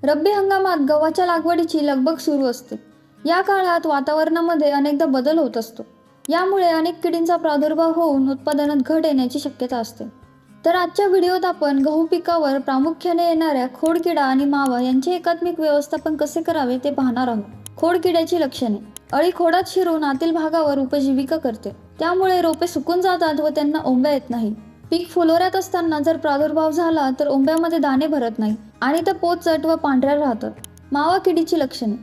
रब्बी हंगामात गव्हाच्या लागवडीची लगबग सुरू असते। या काळात वातावरणामध्ये अनेकदा बदल होत असतो। यामुळे अनेक किडींचा प्रादुर्भाव होऊन उत्पादनात घट येण्याची शक्यता असते। तर आजच्या व्हिडिओत आपण गहू पिकावर प्रामुख्याने येणाऱ्या खोडकिडा आणि मावा यांचे एकात्मिक व्यवस्थापन कसे करावे ते पाहणार आहोत। खोडकिड्याची लक्षणे: अळी खोडात शिरून आतील भागावर उपजीविका करते, त्यामुळे रोपे सुकून जातात व त्यांना ओंब्या येत नाही। पीक फुलोऱ्यात असताना जर प्रादुर्भाव झाला तर ओंब्यामध्ये दाणे भरत नाही आणि ते पोचट व पांढऱ्या राहतात। मावा किडीची लक्षणे: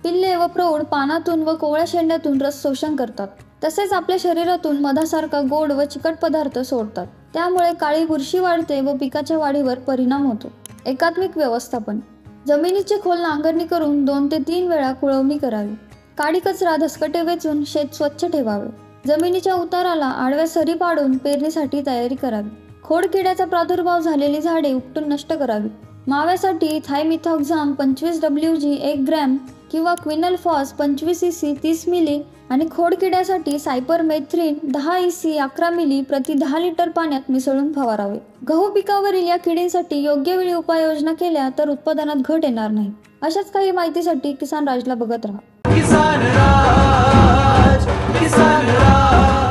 पिल्ले व प्रौढ पानातून व कोवळ्या शेंड्यातून रस शोषण करतात, तसेच आपल्या शरीरातून मधासारखा गोड व चिकट पदार्थ सोडतात, त्यामुळे काळी बुरशी वाढते व पिकाच्या वाढीवर परिणाम होतो। एकात्मिक व्यवस्थापन: जमिनीची खोल नांगरणी करून 2 ते 3 वेळा कुळवणी करावी। काडी कचरा धसकटे वेचून शेत स्वच्छ ठेवावे। जमिनीच्या उताराला आडव्या सरी पाडून पेरणीसाठी तयारी करावी। खोडकिड्याचा प्रादुर्भाव झालेली झाडे उपटून नष्ट करावी। माव्यासाठी थायमिथॉक्झाम 25 WG 1 ग्रॅम किंवा क्विनलफॉस 25 EC 30 मिली आणि खोडकिड्यासाठी सायपरमेथ्रिन 10 EC 11 मिली प्रति 10 लिटर पाण्यात मिसळून फवारावे। गहू पिकावरील या किडींसाठी योग्य वेळी उपाययोजना केल्या तर उत्पादनात घट येणार नाही। अशाच काही माहितीसाठी किसान राजला बघत राहा। किसान राज, किसान राज।